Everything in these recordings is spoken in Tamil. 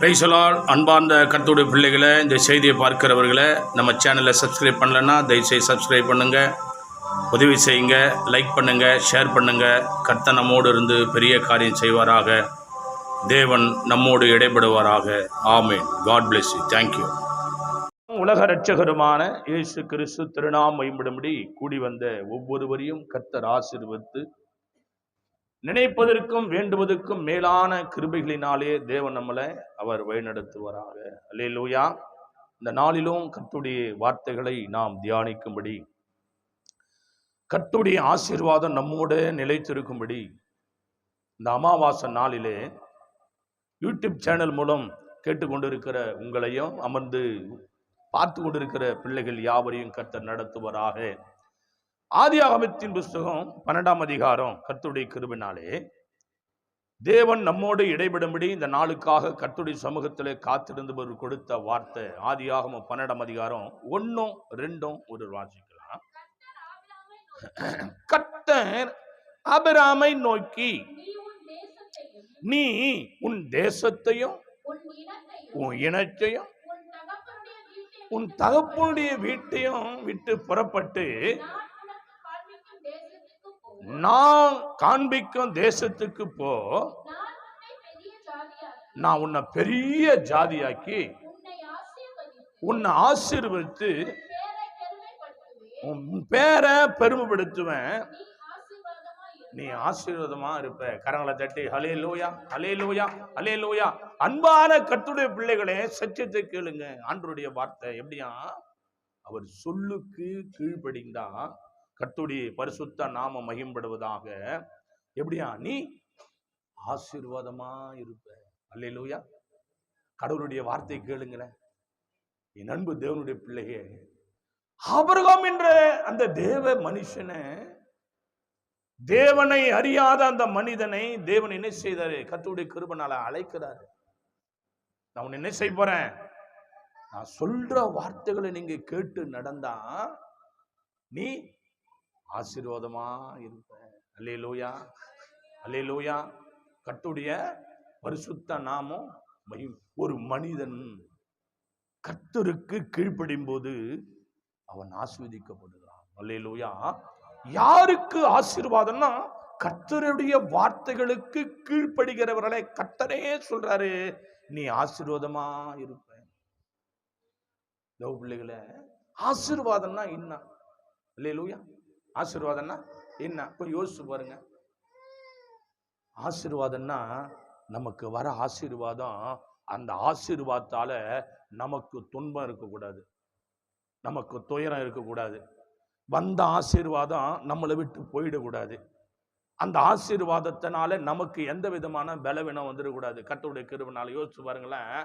Praise the Lord. அன்பார்ந்த கர்த்தருடைய பிள்ளைகளை, இந்த செய்தியை பார்க்கிறவர்களை நம்ம சேனலை சப்ஸ்கிரைப் பண்ணலைன்னா தயவுசெய்து சப்ஸ்கிரைப் பண்ணுங்கள், உதவி செய்யுங்க, லைக் பண்ணுங்கள், ஷேர் பண்ணுங்கள். கர்த்தர் நம்மோடு இருந்து பெரிய காரியம் செய்வாராக. தேவன் நம்மோடு இடைபடுவாராக. ஆமென். God bless you. தேங்க்யூ. உலக இரட்சகருமான இயேசு கிறிஸ்து திருநாமம் மகிமைப்படும்படி கூடி வந்த ஒவ்வொருவரையும் கர்த்தர் ஆசீர்வதித்து நினைப்பதற்கும் வேண்டுவதற்கும் மேலான கிருபைகளினாலே தேவன் நம்மளை அவர் வழிநடத்துவாராக. அல்லேலூயா. இந்த நாளிலும் கர்த்தருடைய வார்த்தைகளை நாம் தியானிக்கும்படி, கர்த்தருடைய ஆசீர்வாதம் நம்மோட நிலைத்திருக்கும்படி, இந்த அமாவாசை நாளிலே யூடியூப் சேனல் மூலம் கேட்டுக்கொண்டிருக்கிற உங்களையும் அமர்ந்து பார்த்து கொண்டிருக்கிற பிள்ளைகள் யாவரையும் கர்த்தர் நடத்துவாராக. ஆதியாகமத்தின் புஸ்தகம் 12ஆம் அதிகாரம், கர்த்தருடைய கிருபையினாலே தேவன் நம்மோடு இடைபடும்படி இந்த நாளுக்காக கர்த்தருடைய சமூகத்திலே காத்திருந்தவர் கொடுத்த வார்த்தை. ஆதியாகமம் 12ஆம் அதிகாரம் 1, 2 ஒரு வாசிக்கலாம். கர்த்தர் ஆபிரகாமை நோக்கி, நீ உன் தேசத்தையும் உன் இனத்தையும் உன் தகப்பனுடைய வீட்டையும் விட்டு புறப்பட்டு நான் காண்பிக்கும் தேசத்துக்கு போ. நான் உன்னை பெரிய ஜாதியாக்கி உன்னை ஆசீர்வதித்து உன் பேரை பெருமைப்படுத்துவேன். நீ ஆசீர்வாதமா இருப்ப. கரங்களை தட்டி ஹல்லேலூயா, ஹல்லேலூயா, ஹல்லேலூயா. அன்பான கர்த்தருடைய பிள்ளைகளே, சத்தியத்தை கேளுங்க. ஆண்டவருடைய வார்த்தை எப்படியா? அவர் சொல்லுக்கு கீழ்ப்படிந்தா கர்த்தருடைய பரிசுத்த நாமம் மகிமைப்படுவதாக. எப்படியா? நீ ஆசீர்வாதமா இருப்ப. அல்லேலூயா. கடவுளுடைய வார்த்தை கேளுங்களேன். என் அன்பு தேவனுடைய பிள்ளையே, ஆபிரகாம் என்ற அந்த தேவ மனுஷனை, தேவனை அறியாத அந்த மனிதனை தேவன் என்ன செய்தாரு? கர்த்தருடைய கிருபையால அழைக்கிறாரு. நான் உன்னை என்ன செய்ய போறேன்? நான் சொல்ற வார்த்தைகளை நீங்க கேட்டு நடந்தா நீ ஆசீர்வாதமா இருப்ப. அல்லேலூயா, அல்லேலூயா. கர்த்தருடைய பரிசுத்த நாமம் மகிமை. ஒரு மனிதன் கர்த்தருக்கு கீழ்ப்படியும் போது அவன் ஆசீர்வதிக்கப்படுகிறான். அல்லேலூயா. யாருக்கு ஆசீர்வாதம்னா, கர்த்தருடைய வார்த்தைகளுக்கு கீழ்ப்படுகிறவர்களை கர்த்தரே சொல்றாரு, நீ ஆசீர்வாதமா இருப்ப. பிள்ளைகளை, ஆசீர்வாதம்னா என்ன? அல்லேலூயா. ஆசீர்வாதம்னா என்ன? கொஞ்சம் யோசிச்சு பாருங்க. ஆசீர்வாதம்னா நமக்கு வர ஆசீர்வாதம், அந்த ஆசீர்வாதத்தால நமக்கு துன்பம் இருக்கக்கூடாது, நமக்கு துயரம் இருக்கக்கூடாது. வந்த ஆசீர்வாதம் நம்மளை விட்டு போயிடக்கூடாது. அந்த ஆசீர்வாதத்தினால நமக்கு எந்த விதமான பலவீனம் வந்துடக்கூடாது. கர்த்தருடைய கிருபையினால யோசிச்சு பாருங்களேன்.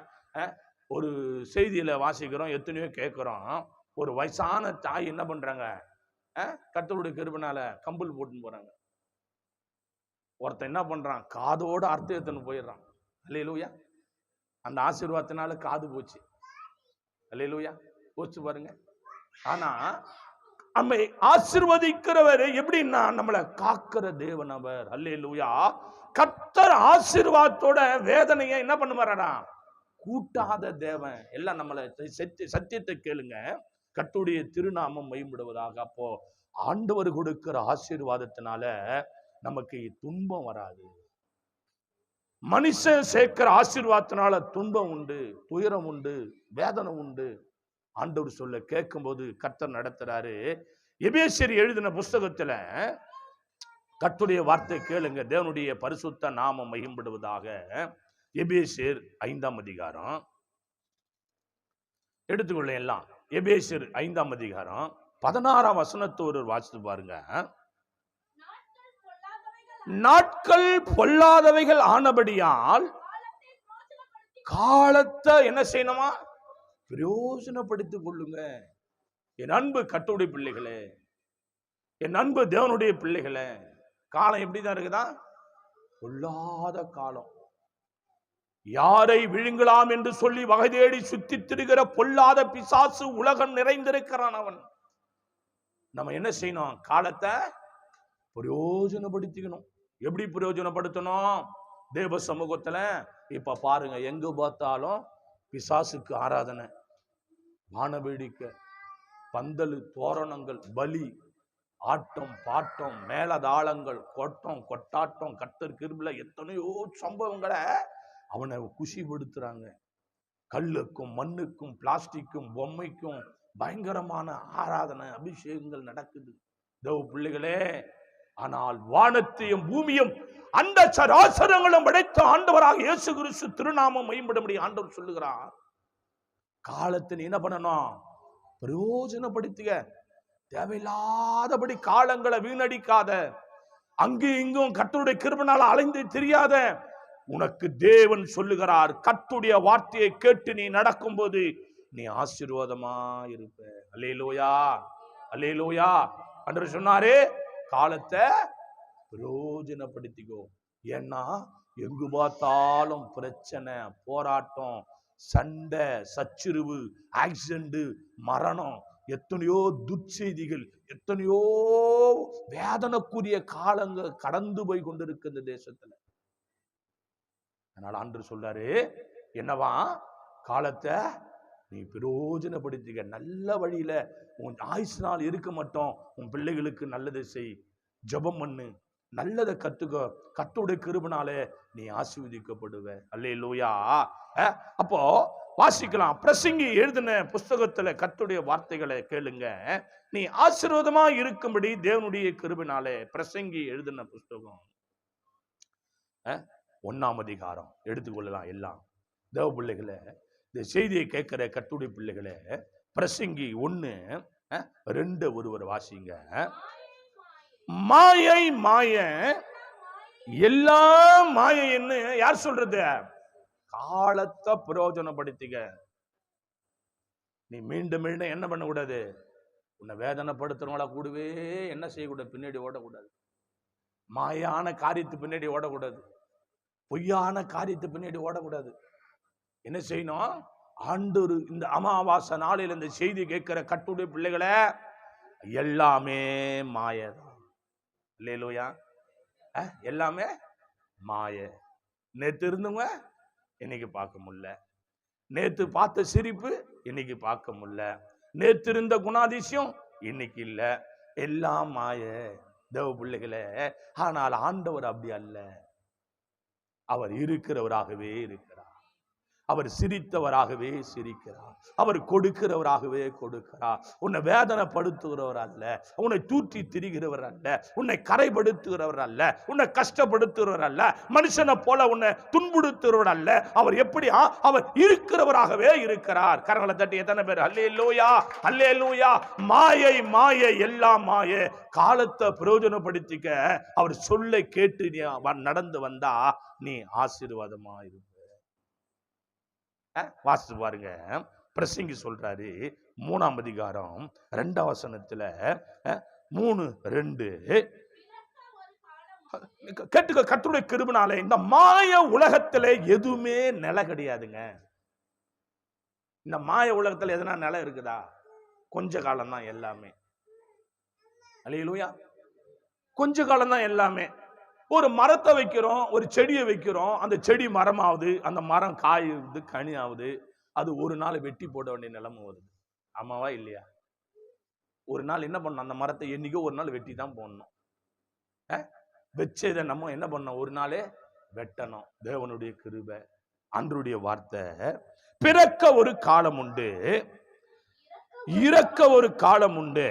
ஒரு செய்தியில வாசிக்கிறோம், எத்தனையோ கேட்கிறோம். ஒரு வயசான தாய் என்ன பண்றாங்க? கர்த்தருடைய கிருபையினால கம்பல் போட்டுன்னு போறாங்க. ஒருத்தன் என்ன பண்றான்? காதோட அர்த்தத்தின்னு போயிடுறான். அல்லேலூயா. அந்த ஆசீர்வாதத்தினால காது போச்சு. அல்லேலூயா. யோசிச்சு பாருங்க. ஆனா நம்மை ஆசீர்வதிக்கிறவர் எப்படின்னா, நம்மளை காக்கிற தேவன் அவர். அல்லேலூயா. கர்த்தர் ஆசீர்வாதத்தோட வேதனையை என்ன பண்ணுவாரா? கூட்டாத தேவன். எல்லாம் நம்மளை சத்தியத்தை கேளுங்க. கர்த்தருடைய திருநாமம் மகிமைப்படுவதாக. அப்போ ஆண்டவர் கொடுக்கிற ஆசீர்வாதத்தினால நமக்கு துன்பம் வராது. மனுஷன் சேர்க்கிற ஆசீர்வாதத்தினால துன்பம் உண்டு, துயரம் உண்டு, வேதனை உண்டு. ஆண்டவர் சொல்ல கேட்கும் போது கர்த்தர் நடத்துறாரு. எபேசியர் எழுதின புஸ்தகத்துல கர்த்தருடைய வார்த்தை கேளுங்க. தேவனுடைய பரிசுத்த நாமம் மகிமைப்படுவதாக. எபேசியர் 5ஆம் அதிகாரம் எடுத்துக்கொள்ள. எல்லாம் எபேசியர் 5ஆம் அதிகாரம் 16ஆம் வசனத்தோடு வாசித்து பாருங்க. நாட்கள் பொல்லாதவைகள் ஆனபடியால் காலத்தை என்ன செய்யணுமா? பிரயோஜனப்படுத்திக் கொள்ளுங்க. என் அன்பு கர்த்தருடைய பிள்ளைகளே, என் அன்பு தேவனுடைய பிள்ளைகளே, காலம் எப்படிதான் இருக்குதா? பொல்லாத காலம். யாரை விழுங்கலாம் என்று சொல்லி வகை தேடி சுத்தி திரிகிற பொல்லாத பிசாசு உலகம் நிறைந்திருக்கிறான் அவன். நம்ம என்ன செய்யணும்? காலத்தை பிரயோஜனப்படுத்திக்கணும். எப்படி பிரயோஜனப்படுத்தணும்? தேவ சமூகத்துல இப்ப பாருங்க, எங்க பார்த்தாலும் பிசாசுக்கு ஆராதனை, வானவேடிக்கை, பந்தலு, தோரணங்கள், பலி, ஆட்டம், பாட்டம், மேலதாளங்கள், கொட்டம், கொட்டாட்டம், கர்த்தர் கிருபையில எத்தனையோ சம்பவங்களை அவனை குஷிப்படுத்துறாங்க. கல்லுக்கும் மண்ணுக்கும் பிளாஸ்டிக்கும் பொம்மைக்கும் பயங்கரமான ஆராதனை, அபிஷேகங்கள் நடக்குது தேவ பிள்ளைகளே. ஆனால் வானத்தையும் பூமியும் அந்த சராசரங்களும் படைத்த ஆண்டவராக இயேசு கிறிஸ்து திருநாமம் மேம்படும்படி ஆண்டவர் சொல்லுகிறார். காலத்தை என்ன பண்ணணும்? பிரயோஜனப்படுத்திக்க. தேவையில்லாதபடி காலங்களை வீணடிக்காத. அங்கும் இங்கும் கர்த்தருடைய கிருபையினால அலைந்து தெரியாத. உனக்கு தேவன் சொல்லுகிறார், கர்த்தருடைய வார்த்தையை கேட்டு நீ நடக்கும் போது நீ ஆசீர்வாதமா இருப்ப. அல்லேலூயா, அல்லேலூயா. என்று சொன்னாரு, காலத்தை பிரயோஜனப்படுத்திக்கோ. ஏன்னா எங்கு பார்த்தாலும் பிரச்சனை, போராட்டம், சண்டை, சச்சுருவு, ஆக்சிடென்ட், மரணம், எத்தனையோ துர்ச்செய்திகள், எத்தனையோ வேதனைக்குரிய காலங்கள் கடந்து போய் கொண்டிருக்கு இந்த தேசத்துல. அதனால ஆண்டவர் சொல்றாரு, என்னவா, காலத்தை நீ பிரயோஜனப்படுத்திக்க. நல்ல வழியில உன் ஆயுசு நாள் இருக்க மாட்டோம். உன் பிள்ளைகளுக்கு நல்லதை செய், ஜெபம் பண்ணு, நல்லதை கத்துக்க. கர்த்தருடைய கிருபையினாலே நீ ஆசீர்வதிக்கப்படுவ. அல்லேலூயா. அப்போ வாசிக்கலாம், பிரசங்கி எழுதின புஸ்தகத்துல கர்த்தருடைய வார்த்தைகளை கேளுங்க. நீ ஆசீர்வாதமா இருக்கும்படி தேவனுடைய கிருபையினாலே. பிரசங்கி எழுதின புஸ்தகம் 1ஆம் அதிகாரம் எடுத்துக்கொள்ளலாம். எல்லாம் தேவ பிள்ளைகளை, இந்த செய்தியை கேட்கிற கர்த்தருடைய பிள்ளைகளை, பிரசங்கி 1:2 ஒருவர் வாசிங்க. மாயை மாய, எல்லாம் மாயன்னு யார் சொல்றது? காலத்தை பிரயோஜனப்படுத்திக்க. நீ மீண்டும் மீண்டும் என்ன பண்ண கூடாது? உன்னை வேதனைப்படுத்துறவங்களா கூடவே என்ன செய்யக்கூடாது? பின்னாடி ஓடக்கூடாது. மாயான காரியத்து பின்னாடி ஓடக்கூடாது. பொய்யான காரியத்து பின்னாடி ஓடக்கூடாது. என்ன செய்யணும்? ஆண்டவர் இந்த அமாவாசை நாளில் இந்த செய்தி கேட்கிற கர்த்தருடைய பிள்ளைகளை, எல்லாமே மாயதான். அல்லேலூயா. எல்லாமே மாய. நேத்து இருந்தவங்க இன்னைக்கு பார்க்க முடியல. நேத்து பார்த்த சிரிப்பு இன்னைக்கு பார்க்க முடியல. நேத்து இருந்த குணாதிசயம் இன்னைக்கு இல்ல. எல்லாம் மாய தேவ பிள்ளைகளே. ஆனால் ஆண்டவர் அப்படி அல்ல. அவர் இருக்கிறவராகவே இருக்கிறார். அவர் சிரித்தவராகவே சிரிக்கிறார். அவர் கொடுக்கிறவராகவே கொடுக்கிறார். உன்னை வேதனைப்படுத்துகிறவர் அல்ல, உன்னை தூற்றி திரிகிறவர் அல்ல, உன்னை கரைப்படுத்துகிறவர் அல்ல, உன்னை கஷ்டப்படுத்துகிறவர் அல்ல, மனுஷனை போல உன்னை துன்புறுத்துகிறவர் அல்ல. அவர் எப்படி? அவர் இருக்கிறவராகவே இருக்கிறார். கரங்களை தட்டி எத்தனை பேர் அல்லேலூயா, அல்லேலூயா. மாயை மாயை, எல்லாம் மாயை. காலத்தை பிரயோஜனப்படுத்திக்க. அவர் சொல்லை கேட்டு நீ நடந்து வந்தா நீ ஆசீர்வாதமா இருப்ப. வாசித்து பாருங்க. பிரசங்கி சொல்றாரு 3ஆம் அதிகாரம் 2ஆம் வசனத்துல 3:2 கேட்டுக்க. கர்த்தருடைய கிருபையினாலே இந்த மாய உலகத்துல எதுவுமே நிலை கிடையாதுங்க. இந்த மாய உலகத்துல எதனா நிலை இருக்குதா? கொஞ்ச காலம் தான் எல்லாமே. அல்லேலூயா. கொஞ்ச காலம் தான் எல்லாமே. ஒரு மரத்தை வைக்கிறோம், ஒரு செடியை வைக்கிறோம், அந்த செடி மரமாவது, அந்த மரம் காயுது, கனி ஆகுது. அது ஒரு நாள் வெட்டி போட வேண்டிய நிலைமை வருது. ஆமாவா இல்லையா? ஒரு நாள் என்ன பண்ணணும்? அந்த மரத்தை என்னைக்கோ ஒரு நாள் வெட்டி தான் போடணும். வச்சதை நம்ம என்ன பண்ணோம்? ஒரு நாளே வெட்டணும். தேவனுடைய கிருபை, அன்றைய வார்த்தை. பிறக்க ஒரு காலம் உண்டு, இறக்க ஒரு காலம் உண்டு,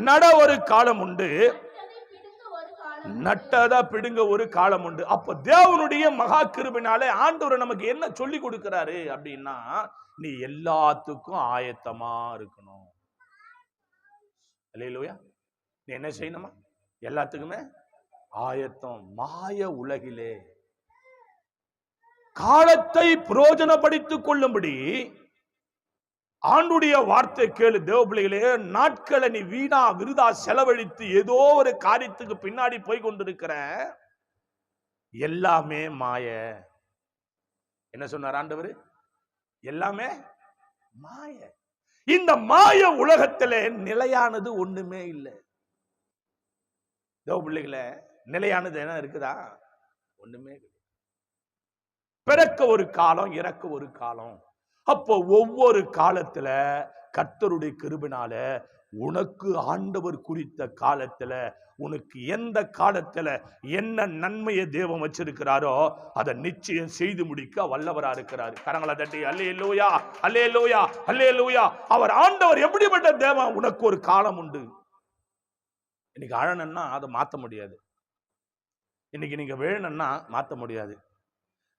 நட ஒரு காலம் உண்டு, நட்டதா பிடுங்க ஒரு காலம் உண்டு. அப்ப தேவனுடைய மகா கிருபையினாலே ஆண்டவர் நமக்கு என்ன சொல்லி கொடுக்கிறாரு அப்படின்னா, நீ எல்லாத்துக்கும் ஆயத்தமா இருக்கணும். அல்லேலூயா. நீ என்ன செய்யணுமா? எல்லாத்துக்குமே ஆயத்தம். மாய உலகிலே காலத்தை பிரயோஜனப்படுத்திக் கொள்ளும்படி ஆண்டுடைய வார்த்தை கேளு தேவ பிள்ளைகளே. நாட்களை நீ வீணா விருதா செலவழித்து ஏதோ ஒரு காரியத்துக்கு பின்னாடி போய் கொண்டிருக்கிற. எல்லாமே மாய. என்ன சொன்னார் ஆண்டவர்? எல்லாமே மாய. இந்த மாய உலகத்துல நிலையானது ஒண்ணுமே இல்லை. தேவ பிள்ளைகளே, நிலையானது என்ன இருக்குதா? ஒண்ணுமே கிடையாது. பிறக்க ஒரு காலம், இறக்க ஒரு காலம். அப்போ ஒவ்வொரு காலத்துல கர்த்தருடைய கிருபையினால உனக்கு ஆண்டவர் குறித்த காலத்துல, உனக்கு எந்த காலத்துல என்ன நன்மையை தேவன் வச்சிருக்கிறாரோ அதை நிச்சயம் செய்து முடிக்க வல்லவரா இருக்கிறார். கரங்களை தட்டி அல்லேலூயா, அல்லேலூயா, அல்லேலூயா. அவர் ஆண்டவர் எப்படிப்பட்ட தேவன்? உனக்கு ஒரு காலம் உண்டு. இன்னைக்கு அழணும்னா அதை மாற்ற முடியாது. இன்னைக்கு நீங்க வேணும்னா மாற்ற முடியாது.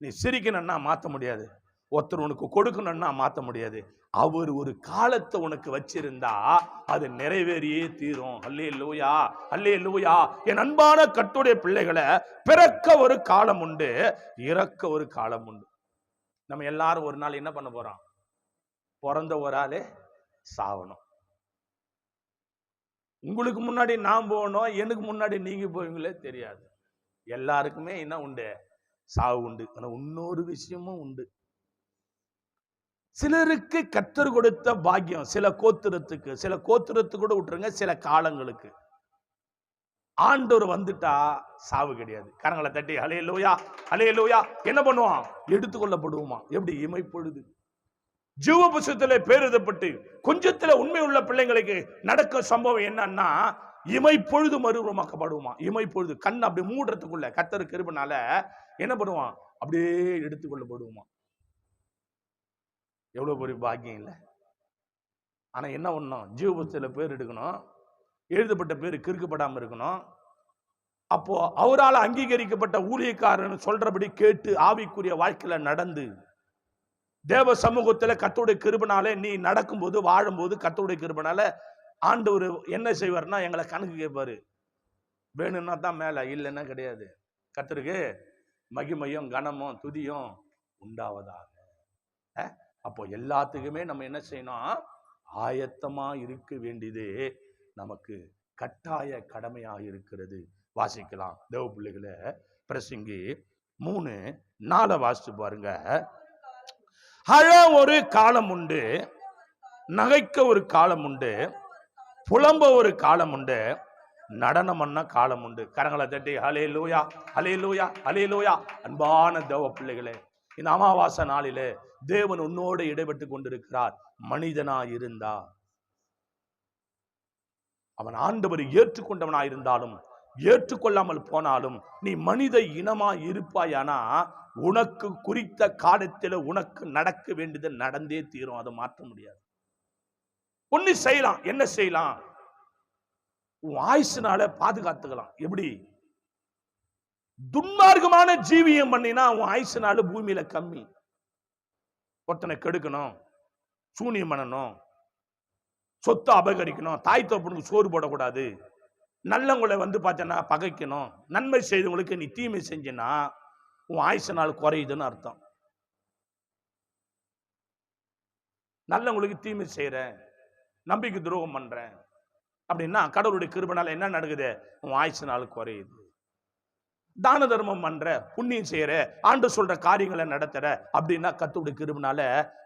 நீ சிரிக்கணும்னா மாற்ற முடியாது. ஒருத்தர் உனக்கு கொடுக்கணும்னா மாற்ற முடியாது. அவர் ஒரு காலத்தை உனக்கு வச்சிருந்தா அது நிறைவேறியே தீரும். அல்லேலூயா, அல்லேலூயா. என் அன்பான கர்த்தருடைய பிள்ளைகளை, பிறக்க ஒரு காலம் உண்டு, இறக்க ஒரு காலம் உண்டு. நம்ம எல்லாரும் ஒரு நாள் என்ன பண்ண போறோம்? பிறந்த ஒரு ஆளே சாவணும். உங்களுக்கு முன்னாடி நான் போகணும், எனக்கு முன்னாடி நீங்க போவீங்களே தெரியாது. எல்லாருக்குமே என்ன உண்டு? சாவு உண்டு. ஆனா இன்னொரு விஷயமும் உண்டு. சிலருக்கு கர்த்தர் கொடுத்த பாக்கியம், சில கோத்திரத்துக்கு கூட விட்டுருங்க, சில காலங்களுக்கு ஆண்டவர் வந்துட்டா சாவு கிடையாது. கரங்களை தட்டி அல்லேலூயா, அல்லேலூயா. என்ன பண்ணுவான்? எடுத்துக்கொள்ளப்படுவோமா? எப்படி? இமைப்பொழுது. ஜீவ புஸ்தகத்திலே பேர் எழுதப்பட்டு கொஞ்சத்துல உண்மை உள்ள பிள்ளைங்களுக்கு நடக்க சம்பவம் என்னன்னா, இமைப்பொழுது மறுரூபமாக்கப்படுவோமா? இமைப்பொழுது கண் அப்படி மூடுறதுக்குள்ள கர்த்தர் கிருபையினால என்ன பண்ணுவான்? அப்படியே எடுத்துக்கொள்ளப்படுவோமா? எவ்வளவு பெரிய பாக்கியம் இல்லை? ஆனா என்ன பண்ணணும்? ஜீவ புஸ்தகத்துல பேர் எடுக்கணும், எழுதப்பட்ட பேர் கிறுக்கப்படாம இருக்கணும். அப்போ அவரால் அங்கீகரிக்கப்பட்ட ஊழியக்காரன் சொல்றபடி கேட்டு ஆவிக்குரிய வாழ்க்கையில நடந்து தேவ சமூகத்துல கர்த்தருடைய கிருபையினாலே நீ நடக்கும்போது, வாழும்போது, கர்த்தருடைய கிருபையினால ஆண்டவர் என்ன செய்வார்னா எங்களை கணக்கு கேட்பாரு. வேணும்னா தான் மேல, இல்லைன்னா கிடையாது. கர்த்தருக்கு மகிமையும் கனமும் துதியும் உண்டாவதாக. அப்போ எல்லாத்துக்குமே நம்ம என்ன செய்யணும்? ஆயத்தமா இருக்க வேண்டியது நமக்கு கட்டாய கடமையாக இருக்கிறது. வாசிக்கலாம் தேவ பிள்ளைகளை. பிரசங்கி 3:4 வாசிச்சு பாருங்க. அழ ஒரு காலம் உண்டு, நகைக்க ஒரு காலம் உண்டு, புலம்ப ஒரு காலம் உண்டு, நடனம் பண்ண காலம் உண்டு. கரங்களை தட்டி ஹல்லேலூயா, ஹல்லேலூயா, ஹல்லேலூயா. அன்பான தேவ பிள்ளைகளே, இந்த அமாவாசை நாளிலே தேவன் உன்னோடு இடைப்பட்டு கொண்டிருக்கிறார். மனிதனா இருந்தா, அவன் ஆண்டவரை ஏற்றுக்கொண்டவனா இருந்தாலும் ஏற்றுக்கொள்ளாமல் போனாலும், நீ மனித இனமா இருப்பாயானா உனக்கு குறித்த காலத்தில் உனக்கு நடக்க வேண்டியது நடந்தே தீரும். அதை மாற்ற முடியாது. ஒண்ணு செய்யலாம். என்ன செய்யலாம்? உன் ஆயுசுனால பாதுகாத்துக்கலாம். எப்படி? துன்மார்க்கமான ஜீவியம் பண்ணினா உன் ஆயுசுனால பூமியில கம்மி. ஒருத்தனை கெடுக்கணும், சூனியம் பண்ணணும், சொத்தை அபகரிக்கணும், தாய் தகப்பனுக்கு சோறு போடக்கூடாது, நல்லவங்களை பார்த்தனா பகைக்கணும், நன்மை செய்தவங்களுக்கு நீ தீமை செஞ்சினா உன் ஆயுசு நாள் குறையுதுன்னு அர்த்தம். நல்லவங்களுக்கு தீமை செய்யறேன், நம்பிக்கை துரோகம் பண்றேன் அப்படின்னா கடவுளுடைய கிருபையினால என்ன நடக்குது? உன் ஆயுசு நாள் குறையுது. தான தர்மம் பண்ற, புண்ணியம் செய்யற, ஆண்டு சொல்ற காரியங்களை நடத்துற அப்படின்னா கர்த்தருடைய கிருபையினால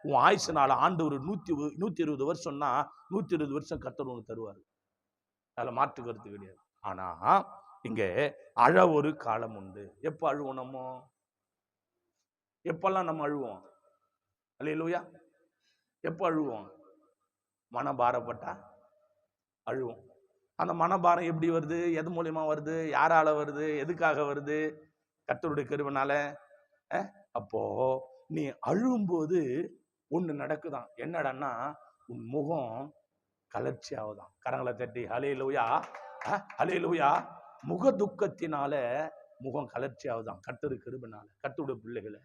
உன் ஆயுசு நாள் ஆண்டு ஒரு 120 வருஷம்னா 120 வருஷம் கர்த்தர் உனக்கு தருவாரு. அதுல மாற்று கருத்து கிடையாது. ஆனா இங்க அழ ஒரு காலம் உண்டு. எப்ப அழுவோம்? நம்ம எப்பெல்லாம் நம்ம அழுவோம்? அல்லேலூயா. எப்ப அழுவோம்? மனம் பாரப்பட்டா அழுவோம். அந்த மனபாரம் எப்படி வருது? எது மூலியமா வருது? யாரால வருது? எதுக்காக வருது? கர்த்தருடைய கிருபையினால. அப்போ நீ அழும்போது ஒண்ணு நடக்குதான். என்னடான்னா உன் முகம் கலர்ச்சி ஆகுதான். கரங்களை தட்டி ஹல்லேலூயா, ஹல்லேலூயா. முக துக்கத்தினால முகம் கலர்ச்சி ஆகுதான். கர்த்தருடைய கிருபையினால. கர்த்தருடைய பிள்ளைகளை,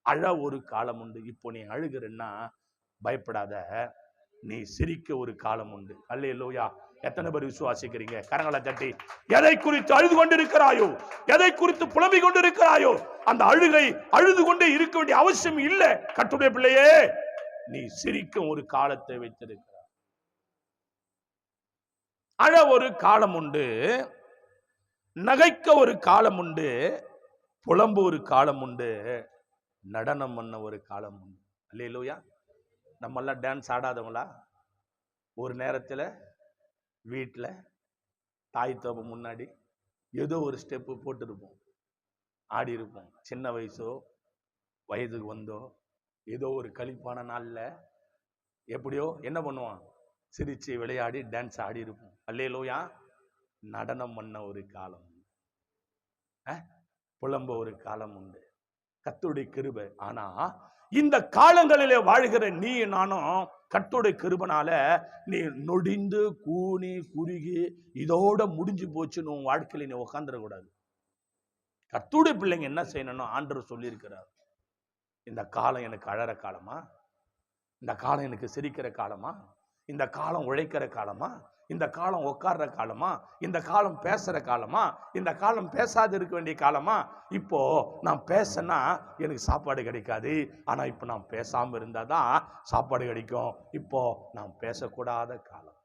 அழ ஒரு காலம் உண்டு. இப்போ நீ அழுகிறன்னா பயப்படாத, நீ சிரிக்க ஒரு காலம் உண்டு. அல்லேலூயா. எத்தனை பேர் விசுவாசிக்கிறீங்க? கரங்களை தட்டி. எதை குறித்து அழுது கொண்டிருக்கிறாயோ, எதை குறித்து புலம்பிக் கொண்டிருக்கிறாயோ, அந்த அழுகை அழுது கொண்டே இருக்க வேண்டிய அவசியம் இல்லை. கர்த்தருடைய பிள்ளையே, நீ சிரிக்கும் ஒரு காலத்தை வைத்திருக்கிறாய். அழ ஒரு காலம் உண்டு, நகைக்க ஒரு காலம் உண்டு, புலம்பு ஒரு காலம் உண்டு, நடனம் பண்ண ஒரு காலம் உண்டு. அல்லேலூயா. நம்ம எல்லாம் டான்ஸ் ஆடாதவங்களா? ஒரு நேரத்துல வீட்டில் தாய் தோப்பு முன்னாடி ஏதோ ஒரு ஸ்டெப்பு போட்டுருப்போம். ஆடி இருப்போம். சின்ன வயசோ வயதுக்கு வந்தோ ஏதோ ஒரு களிப்பான நாள்ல எப்படியோ என்ன பண்ணுவான், சிரிச்சு விளையாடி டான்ஸ் ஆடி இருப்போம். அல்லேலூயா. நடனம் பண்ண ஒரு காலம், புலம்ப ஒரு காலம் உண்டு. கர்த்தருடைய கிருபை. ஆனா இந்த காலங்களிலே வாழ்கிற நீ நானும் கர்த்தருடைய கிருபைனால நீ நொடிந்து கூனி குறுகி இதோட முடிஞ்சு போச்சுன்னு உன் வாழ்க்கையில நீ உட்காந்துட கூடாது. கர்த்தருடைய பிள்ளைங்க என்ன செய்யணும்னு ஆண்டவர் சொல்லி இருக்கிறார். இந்த காலம் எனக்கு அழற காலமா, இந்த காலம் எனக்கு சிரிக்கிற காலமா, இந்த காலம் உழைக்கிற காலமா, இந்த காலம் உட்கார்ற காலமா, இந்த காலம் பேசுற காலமா, இந்த காலம் பேசாது இருக்க வேண்டிய காலமா. இப்போ நான் பேசினா எனக்கு சாப்பாடு கிடைக்காது, ஆனா இப்போ நான் பேசாம இருந்தாதான் சாப்பாடு கிடைக்கும். இப்போ நான் பேசக்கூடாத காலம்.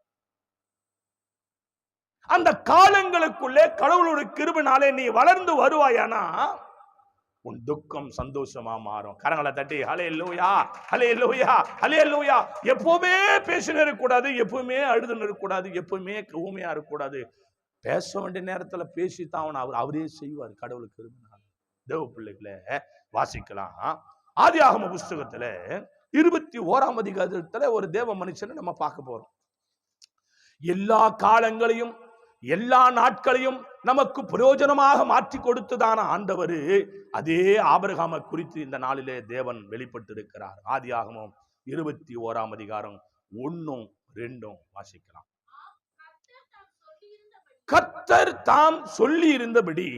அந்த காலங்களுக்குள்ளே கடவுளுடைய கிருபையினாலே நீ வளர்ந்து வருவாயானா உன் துக்கம் சந்தோஷமா மாறும். கரங்களை தட்டி ஹல்லேலூயா, ஹல்லேலூயா, ஹல்லேலூயா. எப்பவுமே பேசினே இருக்கக்கூடாது, எப்பவுமே அழுதுன்னு இருக்கக்கூடாது, எப்பவுமே ஊமையா இருக்கக்கூடாது. பேச வேண்டிய நேரத்துல பேசித்தான் அவரே செய்வார். கடவுளுக்கு கிருபையினால. தேவ பிள்ளைகளை வாசிக்கலாம். ஆதியாகம புஸ்தகத்துல 21ஆம் அதிகாரத்துல ஒரு தேவ மனுஷனை நம்ம பார்க்க போறோம். எல்லா காலங்களையும் எல்லா நாட்களையும் நமக்கு பிரயோஜனமாக மாற்றி கொடுத்ததான ஆண்டவர் அதே ஆபிரகாமை குறித்து இந்த நாளிலே தேவன் வெளிப்பட்டு இருக்கிறார். ஆதியாகமம் 21ஆம் அதிகாரம் 1, 2 வாசிக்கலாம். கர்த்தர் தாம் சொல்லி இருந்தபடி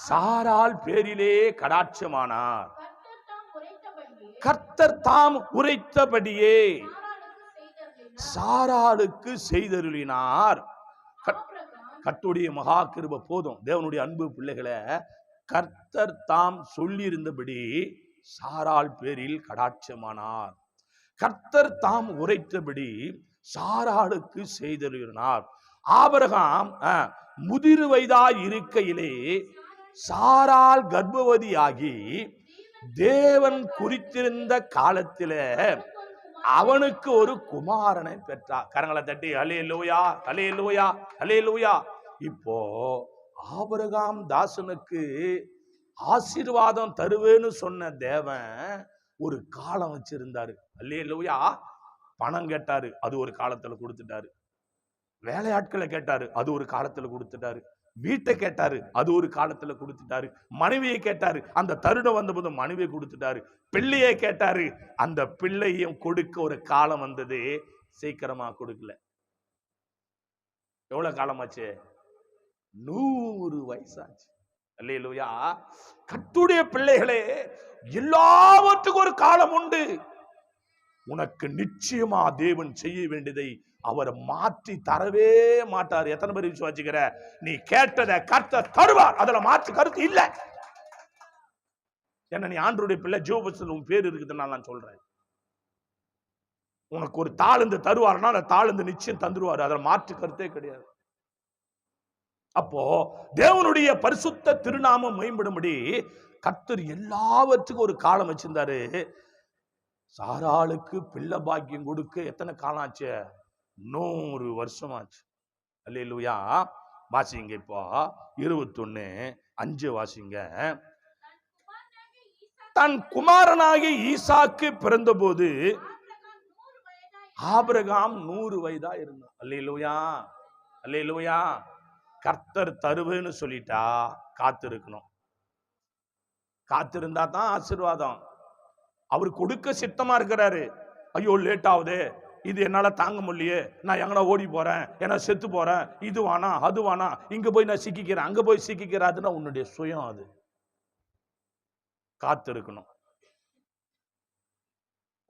சாராள் பேரிலே கடாட்சமானார். கர்த்தர் தாம் உரைத்தபடியே சாராளுக்கு செய்தருளினார். கர்த்தருடைய மகா கிருபை போதும். தேவனுடைய அன்பு பிள்ளைகளை, கர்த்தர் தாம் சொல்லி இருந்தபடி சாராள் பேரில் கடாட்சமானார். கர்த்தர் தாம் உரைத்தபடி சாராளுக்கு செய்தருளினார். ஆபிரகாம் முதிர் வயதாய் இருக்கையிலே சாராள் கர்ப்பவதியாகி தேவன் குறித்திருந்த காலத்திலே அவனுக்கு ஒரு குமாரனை பெற்றார். கரங்களை தட்டி ஹல்லேலூயா, ஹல்லேலூயா, ஹல்லேலூயா. இப்போ ஆபிரகாம் தாசனுக்கு ஆசீர்வாதம் தருவேன்னு சொன்ன தேவன் ஒரு காலம் வச்சிருந்தாரு. ஹல்லேலூயா. பணம் கேட்டாரு, அது ஒரு காலத்துல கொடுத்துட்டாரு. வேலையாட்களை கேட்டாரு, அது ஒரு காலத்துல கொடுத்துட்டாரு. வீட்டை கேட்டாரு, அது ஒரு காலத்துல கொடுத்துட்டாரு. மனைவியை கேட்டாரு, அந்த தருணம் வந்தபோது மனைவியை கொடுத்துட்டாரு. பிள்ளையை கேட்டாரு, அந்த பிள்ளையும் கொடுக்க ஒரு காலம் வந்தது. சீக்கிரமா கொடுக்கல. எவ்வளவு காலமாச்சு? 100 வயசாச்சு. அல்லேலூயா. கர்த்தருடைய பிள்ளைகளே, எல்லாவற்றுக்கும் ஒரு காலம் உண்டு. உனக்கு நிச்சயமா தேவன் செய்ய வேண்டியதை அவர் மாற்றி தரவே மாட்டார். எத்தனை பேர் விசுவாசிக்கிற? நீ கேட்டதை கர்த்தர் தருவார், அதுல மாற்று கருத்து இல்லை. என்ன, நீ ஆண்டவருடைய பிள்ளை, ஜீவபுஸ்தகத்துல உன் பேர் இருக்குதுன்னு நான் சொல்றேன். உனக்கு ஒரு தாளந்து தருவார்னா அந்த தாளந்து நிச்சயம் தந்துருவாரு, அதுல மாற்று கருத்தே கிடையாது. அப்போ தேவனுடைய பரிசுத்த திருநாமம் மேம்படும்படி கர்த்தர் எல்லாவற்றுக்கும் ஒரு காலம் வச்சிருந்தாரு. சாராளுக்கு பிள்ளை பாக்கியம் கொடுக்க எத்தனை காலம் ஆச்சு? 100 வருஷம் ஆச்சு. அல்லேலூயா. வாசிங்க இப்போ 21:5 வாசிங்க. தன் குமாரனாகி ஈசாக்கு பிறந்த போது ஆபிரகாம் 100 வயதா இருந்தான். அல்லேலூயா, அல்லேலூயா. கர்த்தர் தருவேன்னு சொல்லிட்டா காத்திருக்கணும். காத்திருந்தா தான் ஆசீர்வாதம். அவர் கொடுக்க சித்தமா இருக்கிறாரு. ஐயோ லேட் ஆகுது, இது என்னால தாங்க முடியலையே, நான் எங்கடா ஓடி போறேன், ஏன்னா செத்து போறேன், இது வானா அது வானா, இங்க போய் நான் சிக்கிக்கிறேன், அங்க போய் சிக்கிக்கிறாதுன்னா உன்னுடைய சுயம். அது காத்திருக்கணும்.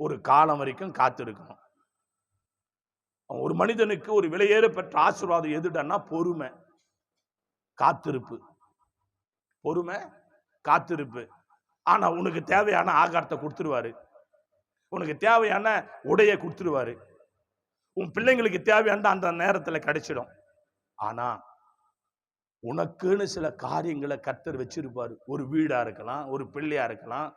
ஒரு காலம் வரைக்கும் காத்திருக்கணும். ஒரு மனிதனுக்கு ஒரு விலையேற பெற்ற ஆசீர்வாதம் எதுடன்னா பொறுமை, காத்திருப்பு. பொறுமை, காத்திருப்பு. ஆனா உனக்கு தேவையான ஆகாரத்தை கொடுத்துருவாரு, உனக்கு தேவையான உடைய கொடுத்துருவாரு, உன் பிள்ளைங்களுக்கு தேவையான அந்த நேரத்துல கிடைச்சிடும். ஆனா உனக்குன்னு சில காரியங்களை கர்த்தர் வச்சிருப்பாரு. ஒரு வீடா இருக்கலாம், ஒரு பிள்ளையா இருக்கலாம்,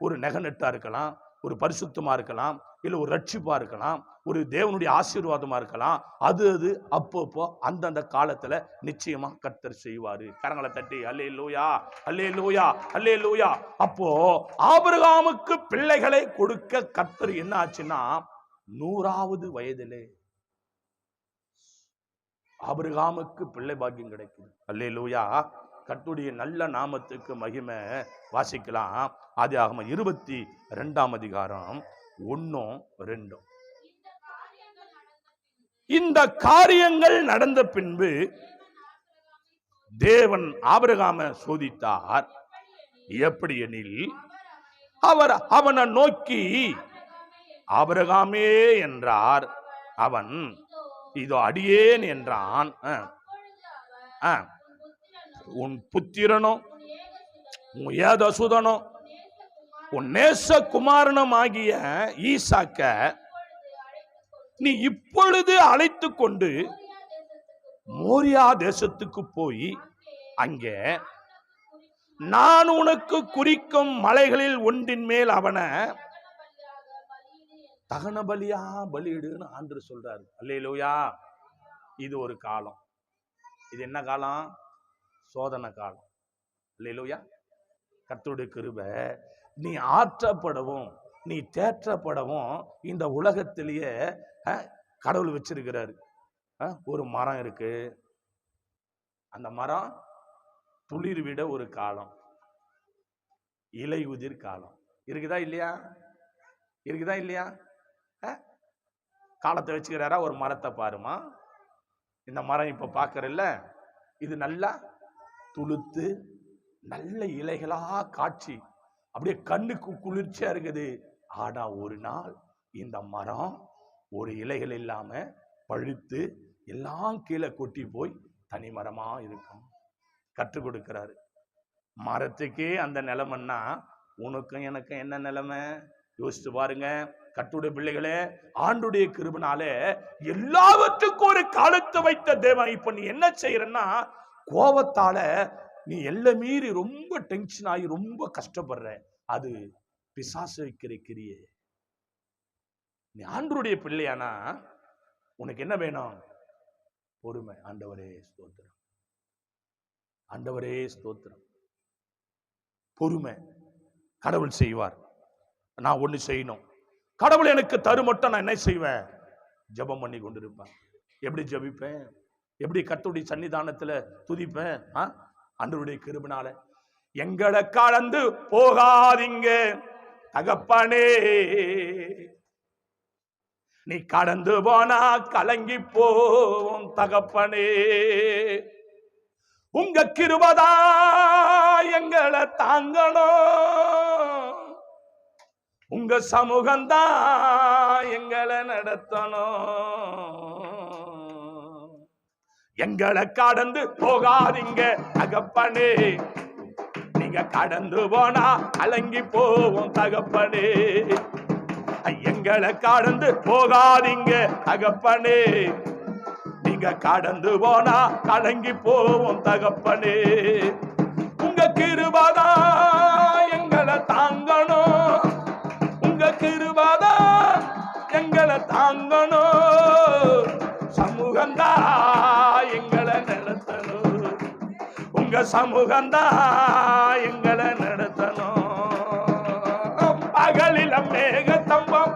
ஒரு நெகநெட்டா இருக்கலாம், ஒரு பரிசுத்தமா இருக்கலாம், இல்ல ஒரு ரட்சிப்பா இருக்கலாம், ஒரு தேவனுடைய ஆசீர்வாதமா இருக்கலாம். அது அப்பப்போ அந்தந்த காலத்துல நிச்சயமா கர்த்தர் செய்வாரு. கரங்களை தட்டி அல்லேலூயா, அல்லேலூயா, அல்லேலூயா. அப்போ ஆபிரகாமுக்கு பிள்ளைகளை கொடுக்க கர்த்தர் என்ன ஆச்சுன்னா 100வது வயதிலே ஆபிரகாமுக்கு பிள்ளை பாக்கியம் கிடைக்குது. அல்லேலூயா. கர்த்தருடைய நல்ல நாமத்துக்கு மகிமை. வாசிக்கலாம் ஆதியாகமம் 22ஆம் அதிகாரம் 1-2. இந்த காரியங்கள் நடந்த பின்பு தேவன் ஆபிரகாமை சோதித்தார். எப்படி எனில் அவர் அவனை நோக்கி ஆபிரகாமே என்றார். அவன் இதோ அடியேன் என்றான். உன் புத்திரனோ உன் ஏகசுதனோ உன் நேசகுமாரனும் ஆகிய ஈசாக்க நீ இப்பொழுது அழைத்து கொண்டு மோரியா தேசத்துக்கு போய் அங்கே நான் உனக்கு குறிக்கும் மலைகளில் ஒன்றின் மேல் அவனை தகன பலியா பலியிடுன்னு ஆண்டவர் சொல்றாரு. அல்லேலூயா. இது ஒரு காலம். இது என்ன காலம்? சோதனை காலம். அல்லேலூயா. கர்த்தருடைய கிருபை. நீ ஆற்றப்படவும் நீ தேற்றப்படவும் இந்த உலகத்திலேயே கடவுள் வச்சிருக்கிறாரு. ஒரு மரம் இருக்கு. அந்த மரம் துளிர் விட ஒரு காலம், இலை உதிர் காலம். இருக்குதா இல்லையா? இருக்குதா இல்லையா? காலத்தை வச்சுக்கிறாரா? ஒரு மரத்தை பாருமா. இந்த மரம் இப்ப பாக்குறல்ல, இது நல்லா துளுத்து நல்ல இலைகளா காட்சி அப்படியே கண்ணுக்கு குளிர்ச்சியா இருக்குது. ஆனா ஒரு நாள் இந்த மரம் ஒரு இலைகள் இல்லாம பழுத்து எல்லாம் கீழே கொட்டி போய் தனி மரமா இருக்கும். கற்றுக் கொடுக்கிறாரு. மரத்துக்கே அந்த நிலைமைன்னா உனக்கும் எனக்கும் என்ன நிலைமை யோசிச்சு பாருங்க. கர்த்தருடைய பிள்ளைகளே, ஆண்டுடைய கிருபையினாலே எல்லாவற்றுக்கும் ஒரு காலத்தை வைத்த தேவன். இப்ப நீ என்ன செய்யறன்னா, கோபத்தால நீ எல்லாம் மீறி ரொம்ப டென்ஷன் ஆகி ரொம்ப கஷ்டப்படுற. அது பிசாசு வைக்கிற கிரியே. நீ ஆண்டவருடைய பிள்ளையானா உனக்கு என்ன வேணும்? பொறுமை. ஆண்டவரே ஸ்தோத்திரம், ஆண்டவரே ஸ்தோத்திரம். பொறுமை. கடவுள் செய்வார். நான் ஒண்ணு செய்யணும். கடவுள் எனக்கு தருமட்டும் நான் என்ன செய்வேன்? ஜெபம் பண்ணி கொண்டிருப்பேன். எப்படி ஜெபிப்பேன்? எப்படி கர்த்தருடைய சன்னிதானத்துல துதிப்பேன்? ஆண்டவருடைய கிருபையினால. எங்களை கடந்து போகாதீங்க தகப்பனே, நீ கடந்து போனா கலங்கி போவோம் தகப்பனே. உங்க கிருபைதா எங்களை தாங்கணும், உங்க சமூகம்தான் எங்களை நடத்தணும். எங்களை கடந்து போகாதீங்க தகப்பனே, நீங்க கடந்து போனா கலங்கி போவோம் தகப்பனே. எங்களை கடந்து போகாதீங்க தகப்பனே, நீங்க கடந்து போனா கலங்கி போவோம் தகப்பனே. உங்க கிருபைதா எங்களை தாங்கணும், உங்க கிருபைதா எங்களை தாங்கணும். சமூகந்தா எங்களை நடத்தணும், உங்க சமூகந்தா எங்களை நடத்தணும். பகலில மேக தம்பம்,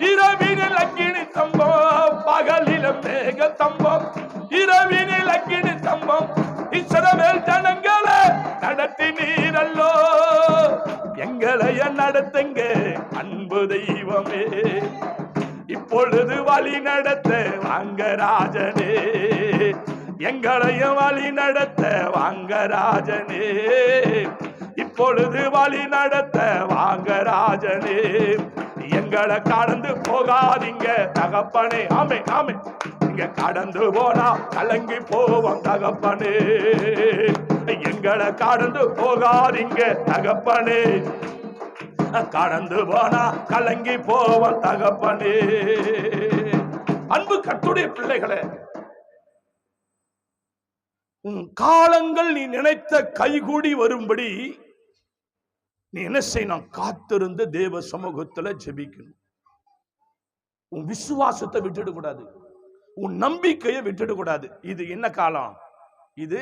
இரவினில் அக்கினி தம்பம். பகலில மேக தம்பம், இரவினில் அக்கினி தம்பம். இஸ்ரவேல் ஜனங்களை நடத்தி நீரல்லோ, எங்களைய நடத்துங்க அன்பு தெய்வமே. இப்பொழுது வழி நடத்த வாங்க ராஜனே, எங்களையும் வழி நடத்த வாங்க ராஜனே. இப்பொழுது வழி நடத்த வாங்க ராஜனே. எங்களை கடந்து போகாதீங்க தகப்பனே. ஆமே ஆமே. நீங்க கடந்து போனா கலங்கி போவோம் தகப்பனே. எங்களை கடந்து போகாதீங்க தகப்பனே, கடந்து போனா கலங்கி போவோம் தகப்பனே. அன்பு கர்த்தருடைய பிள்ளைகளே, உன் காலங்கள் நீ நினைத்த கைகூடி வரும்படி நீ என்ன செய்யணும்? காத்திருந்து தேவ சமூகத்துல ஜெபிக்கணும். உன் விசுவாசத்தை விட்டுட கூடாது, உன் நம்பிக்கையை விட்டுட கூடாது. இது என்ன காலம்? இது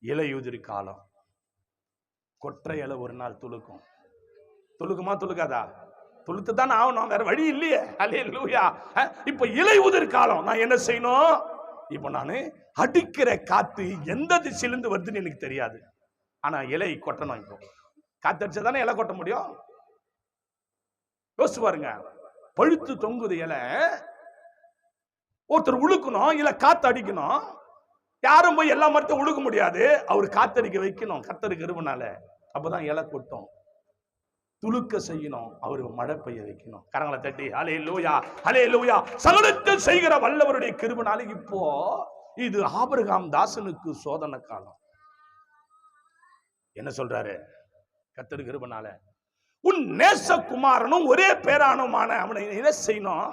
இலையுதிர் காலம். கொற்றை இலை ஒரு நாள் துளுக்கும். துளுக்குமா துளுக்காதா? துளுத்துதான் ஆகணும், வேற வழி இல்லையே. அல்லேலூயா. இப்ப இலையுதிர் காலம். நான் என்ன செய்யணும்? இப்ப நானு அடிக்கிற காத்து எந்த திசையிலிருந்து வருதுன்னு எனக்கு தெரியாது. ஆனா இலை கொட்டணும். இப்போ காத்தடிச்சதானே இலை கொட்ட முடியும்? யோசிச்சு பாருங்க. பழுத்து தொங்குது இலை, ஒருத்தர் உழுக்கணும், இல்ல காத்து அடிக்கணும். யாரும் போய் எல்லா மரத்தையும் உழுக்க முடியாது. அவர் காத்தடிக்க வைக்கணும் கர்த்தருக்கு கிருபைனால. அப்பதான் இலை கொட்டும். துளுக்க செய்யணும், அவர் மழை பெய்ய வைக்கணும். கரங்களை தட்டி அல்லேலூயா, அல்லேலூயா. சகலத்தை செய்கிற வல்லவருடைய கிருபைனால இப்போ இது ஆபிரகாம் தாசனுக்கு சோதனை காலம். என்ன சொல்றாரு? கர்த்தருக்கு கிருபைனால உன் நேசகுமாரனும் ஒரே பேரானுமான அவனை என்ன செய்யணும்?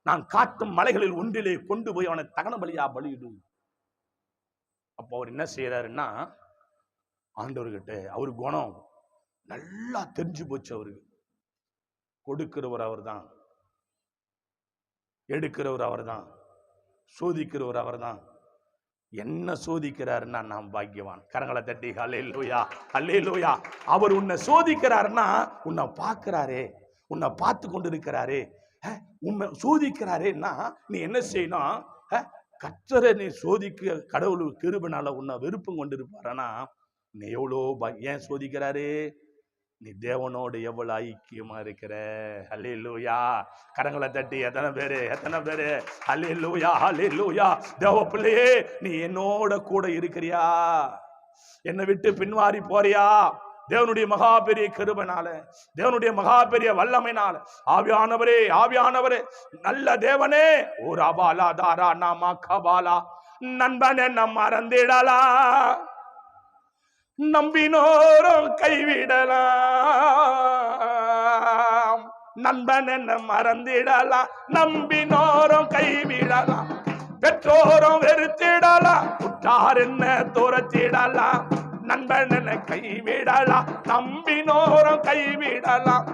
நான் காட்டும் மலைகளில் ஒன்றிலே கொண்டு போய் அவனை தகன பலியா பலியிடு. அப்போ அவர் என்ன செய்யறாருன்னா, ஆண்டவர்கிட்ட அவர் குணம் நல்லா தெரிஞ்சு போச்சு. அவருக்கு கொடுக்கிறவர் அவர் தான், எடுக்கிறவர் அவர் தான், சோதிக்கிறவர் அவர் தான். என்ன சோதிக்கிறாருன்னா நாம் பாக்கியவான். கரங்களை தட்டி அல்லேலூயா, அல்லேலூயா. அவர் உன்னை சோதிக்கிறாருன்னா உன்னை பார்க்கிறாரே, உன்னை பார்த்து கொண்டு இருக்கிறாரே, உன்னை சோதிக்கிறாரேன்னா நீ என்ன செய்யணும்? கர்த்தரை நீ சோதிக்க கடவுள் கிருபைனால உன்னை விருப்பம் கொண்டு இருப்பாரனா நீ எவ்வளோ ஏன் சோதிக்கிறாரு? நீ தேவனோடு எவ்வளவு ஐக்கியமா இருக்கிற. அல்லேலூயா. கரங்களை தட்டி எத்தனை பேரு அல்லேலூயா, அல்லேலூயா. தேவ பிள்ளையே, நீ என்னோட கூட இருக்கிறியா? என்னை விட்டு பின்வாரி போறியா? தேவனுடைய மகா பெரிய கிருபைனால, தேவனுடைய மகா பெரிய வல்லமைனால, ஆவியானவரே, ஆவியானவரே, நல்ல தேவனே, ஒரு அபாலா தாரா நாமா கபாலா, நண்பன் என்ன மறந்திடலா, நம்பினோரும் கைவிடலாம், நண்பன் என்ன மறந்திடலாம், நம்பினோரும் கைவிடலாம், பெற்றோரும் வெறுத்திடலாம், உற்றார் என்ன துரத்திடலாம், நண்பன் என்ன கைவிடலாம், நம்பினோரும் கைவிடலாம்,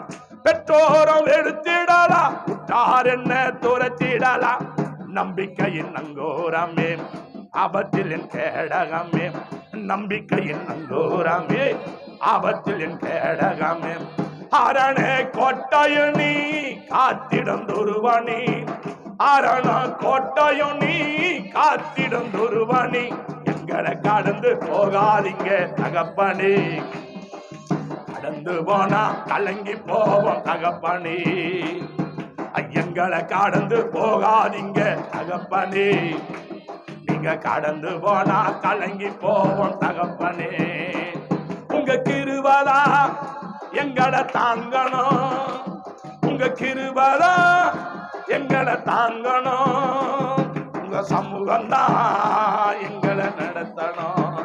பெற்றோரும் வெறுத்திடலாம், உற்றார் என்ன துரத்திடலாம், நம்பிக்கையின் நங்கூரமே, ஆபத்தில் என் கேடகமே, நம்பிக்கையின் நங்கூரமே, ஆபத்தில் என் கேடகமே, அரண கோட்டையும் நீ காத்திடும் துருவனி, அரண கோட்டையும் நீ காத்திடும் துருவனி, எங்களை கடந்து போகாதீங்க தகப்பனே, கடந்து போனா கலங்கி போவோம் தகப்பனே, எங்களை கடந்து போகாதீங்க தகப்பனே, நீங்க கடந்து போனா கலங்கி போவோம் தகப்பனே, உங்க கிருபைதா எங்களை தாங்கணும், உங்க கிருபைதா எங்களை தாங்கணும், உங்க சமூகம்தான் எங்களை நடத்தணும்,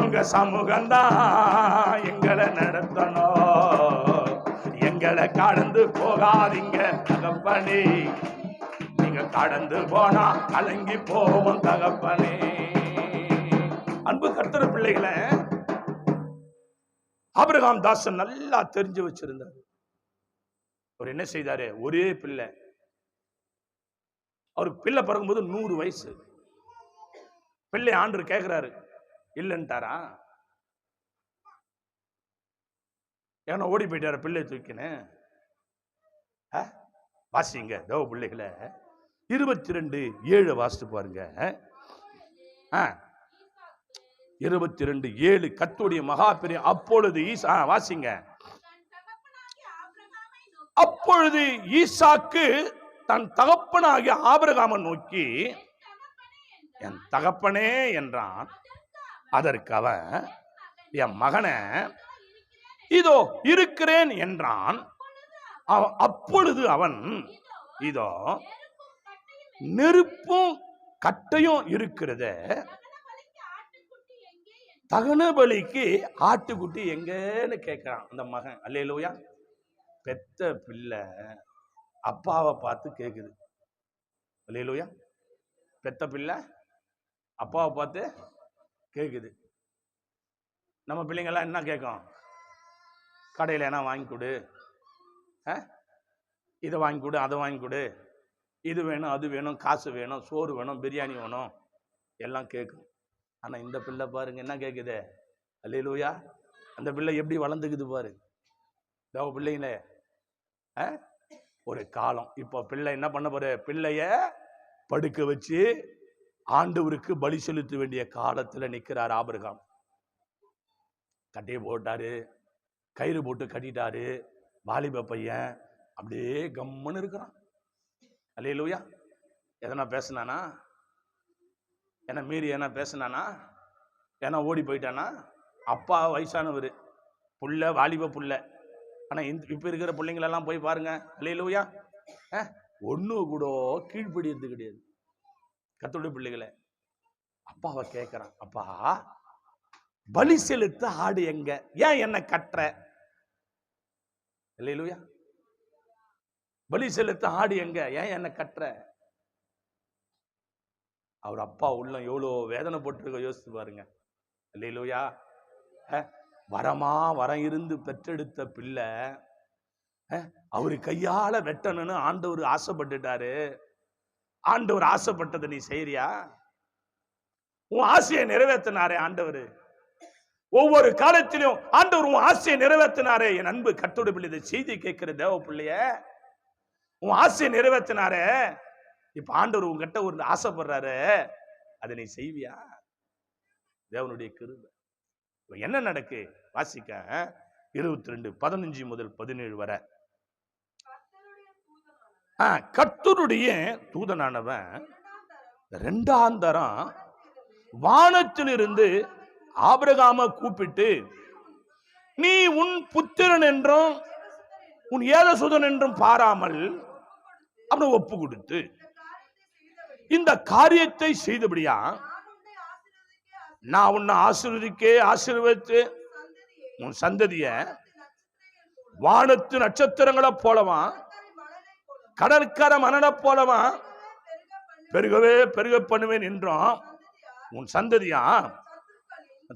உங்க சமூகம்தான் எங்களை நடத்தணும், எங்களை கடந்து போகாதீங்க தகப்பனே, நீங்க கடந்து போனா கலங்கி போவோம் தகப்பனே. அன்பு கர்த்தர் பிள்ளைகளை, ஆபிரகாம் தாசன் நல்லா தெரிஞ்சு வச்சிருந்தார். அவர் என்ன செய்தாரு? ஒரே பிள்ளை, அவருக்கு பிள்ளை பிறக்கும்போது 100 வயசு. பிள்ளை ஆண்டவர் கேட்கிறாரு, இல்லைன்ட்டாரா? ஏன்னா ஓடி போயிட்டாரு பிள்ளை தூக்கின்னு. வாசிங்க தேவ பிள்ளைகளை, 22:7 வாசித்து பாருங்க. 22:7 கர்த்தருடைய மகா பெரிய அப்பொழுது வாசிங்க. அப்பொழுது ஈசாக்கு தன் தகப்பனாகிய ஆபிரகாமை நோக்கி என் தகப்பனே என்றான். அதற்கு அவன் என் மகனே இதோ இருக்கிறேன் என்றான். அப்பொழுது அவன் இதோ நெருப்பும் கட்டையும் இருக்கிறத, தகன பலிக்கு ஆட்டுக்குட்டி எங்கன்னு கேட்கிறான் அந்த மகன். அல்லேலூயா. பெத்த பிள்ளை அப்பாவை பார்த்து கேக்குது. அல்லேலூயா. பெத்த பிள்ளை அப்பாவை பார்த்து கேக்குது. நம்ம பிள்ளைங்கெல்லாம் என்ன கேட்கும்? கடையில் என்ன வாங்கி கொடு, இதை வாங்கி கொடு, அதை வாங்கி கொடு, இது வேணும், அது வேணும், காசு வேணும், சோறு வேணும், பிரியாணி வேணும், எல்லாம் கேட்கும். ஆனா இந்த பிள்ளை பாருங்க என்ன கேட்குது. அல்லேலூயா. அந்த பிள்ளை எப்படி வளர்ந்துக்குது பாரு. பிள்ளைங்களே ஒரு காலம். இப்போ பிள்ளை என்ன பண்ண போற, பிள்ளைய படுக்க வச்சு ஆண்டவருக்கு பலி செலுத்த வேண்டிய காலத்துல நிக்கிறார் ஆபிரகாம். கட்டையை போட்டாரு, கயிறு போட்டு கட்டிட்டாரு. வாலிப பையன் அப்படியே கம்முன்னு இருக்கிறான். அல்லேலூயா. எதனா பேசினானா, என்ன மீறி என்ன பேசினானா, ஏன்னா ஓடி போயிட்டானா. அப்பா வயசானவர், புள்ள வாலிப புள்ள. ஆனா இப்ப இருக்கிற பிள்ளைங்களெல்லாம் போய் பாருங்க. அல்லேலூயா. ஒண்ணு கூட கீழ்ப்படியது கிடையாது. கர்த்தருடைய பிள்ளைகளை அப்பாவை கேட்கிறான், அப்பா பலி செலுத்த ஆடு எங்க, ஏன் என்ன கட்டுற. அல்லேலூயா. பலி செலுத்த ஆடு எங்க, ஏன் என்ன கட்டுற. அவர் அப்பா உள்ளம் எவ்வளவு வேதனை போட்டிருக்க யோசித்து பாருங்க. அல்லேலூயா. வரம் இருந்து பெற்றெடுத்த பிள்ளை அவரு கையால வெட்டணும்னு ஆண்டவர் ஆசைப்பட்டுட்டாரு. ஆண்டவர் ஆசைப்பட்டதை நீ செய்யறியா? உன் ஆசையை நிறைவேற்றினாரே ஆண்டவர். ஒவ்வொரு காலத்திலும் ஆண்டவர் உன் ஆசையை நிறைவேற்றினாரே. என் அன்பு கர்த்தருடைய பிள்ளை, செய்தி கேட்கிற தேவ பிள்ளைய, உன் ஆசையை நிறைவேற்றினாரே. இப்ப ஆண்டவர் உங்ககிட்ட ஒரு ஆசைப்படுறாரு, அதை நீ செய்வியா? தேவனுடைய கிருபை. என்ன நடக்கு வாசிக்க 22:15 முதல் 17 வரை. கர்த்தருடைய தூதனானவன் இரண்டாம் தரம் வானத்திலிருந்து ஆபிரகாமை கூப்பிட்டு, நீ உன் புத்திரன் என்றும் உன் ஏகசுதன் என்றும் பாராமல் அவனை ஒப்பு கொடுத்து இந்த காரியத்தை செய்தபடியா நான் உன்னை ஆசீர்வதித்து உன் சந்ததிய வானத்து நட்சத்திரங்களை போலவா கடற்கரை மணலை போலவா பெருக பண்ணுவேன் என்றும் உன் சந்ததியா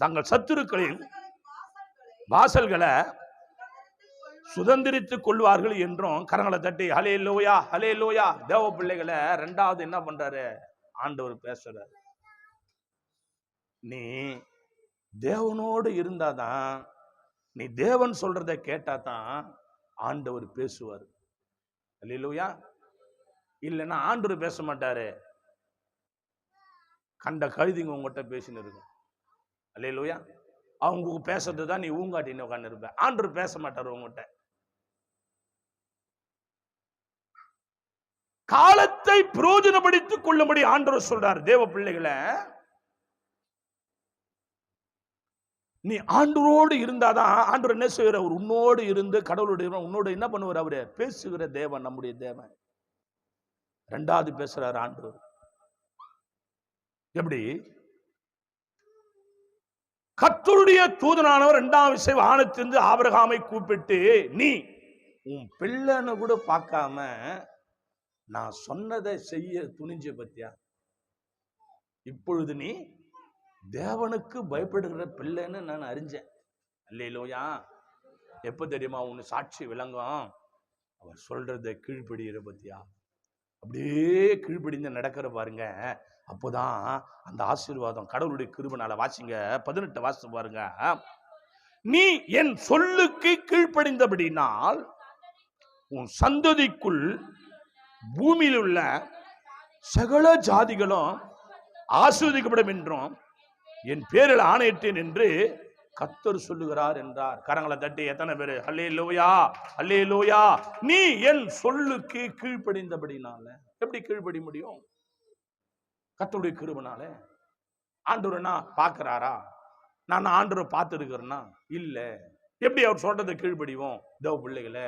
தங்கள் சத்துருக்களின் வாசல்களை சுதந்திரித்துக் கொள்வார்கள் என்றும் கரங்களை தட்டி ஹல்லேலூயா ஹல்லேலூயா. தேவ பிள்ளைகளை ரெண்டாவது என்ன பண்றாரு ஆண்டவர் பேசுறாரு. நீ தேவனோடு இருந்தாதான், நீ தேவன் சொல்றத கேட்டாதான் ஆண்டவர் பேசுவார். அல்லேலூயா. இல்லைன்னா ஆண்டவர் பேச மாட்டாரு. கண்ட கழுதிங்க உங்ககிட்ட பேசின்னு இருக்கும். அல்லேலூயா. அவங்க பேசுறது தான் நீ ஊங்காட்டின்னு உட்கார்ந்து இருப்ப. ஆண்டவர் பேச மாட்டாரு உங்ககிட்ட. காலத்தை பிரயோஜனப்படுத்திக் கொள்ளும்படி ஆண்டவர் சொல்றார். தேவ பிள்ளைகளை, நீ ஆண்டவரோடு இருந்தாதான் ஆண்டவர் என்ன செய்வார், அவர் உன்னோடு இருந்து கடவுளுடைய உன்னோடு என்ன பண்ணுவார், அவரு பேசுகிற தேவன், நம்முடைய தேவன். ரெண்டாவது பேசுறாரு ஆண்டவர். எப்படி? கர்த்தருடைய தூதனானவர் இரண்டாம் விஷயம் வானத்திலிருந்து ஆபிரகாமை கூப்பிட்டு, நீ உன் பிள்ளைன்னு கூட பார்க்காம நான் சொன்னதை செய்ய துணிஞ்ச பத்தியா, இப்பொழுது நீ தேவனுக்கு பயப்படுகிற பிள்ளைன்னு நான் அறிஞ்சேன். அல்லேலூயா. எப்ப தெரியுமா உன் சாட்சி விளங்கும், அவர் சொல்றதை கீழ்ப்படிகிற பத்தியா. அப்படியே கீழ்ப்படிந்து நடக்கிற பாருங்க, அப்போதான் அந்த ஆசீர்வாதம் கடவுளுடைய கிருபைனால. வாசிங்க 18 வாசித்து பாருங்க. நீ என் சொல்லுக்கு கீழ்ப்படிந்தபடினால் உன் சந்ததிக்குள் பூமியில் உள்ள சகல ஜாதிகளும் ஆசீர்வதிக்கப்படும் என்றும் என் பேரில் ஆணையிட்டேன் என்று கர்த்தர் சொல்லுகிறார் என்றார். கரங்களை தட்டி எத்தனை பேரு ஹல்லேலூயா ஹல்லேலூயா. நீ என் சொல்லுக்கு கீழ்ப்படிந்தபடினால. எப்படி கீழ்ப்படி முடியும்? கர்த்தருடைய கிருபைனால. ஆண்டவரை பார்க்கிறாரா? நான் ஆண்டவரை பார்த்துருக்கிறேன்னா இல்ல. எப்படி அவர் சொல்றதை கீழ்ப்படிவோம்? தேவ பிள்ளைகளை,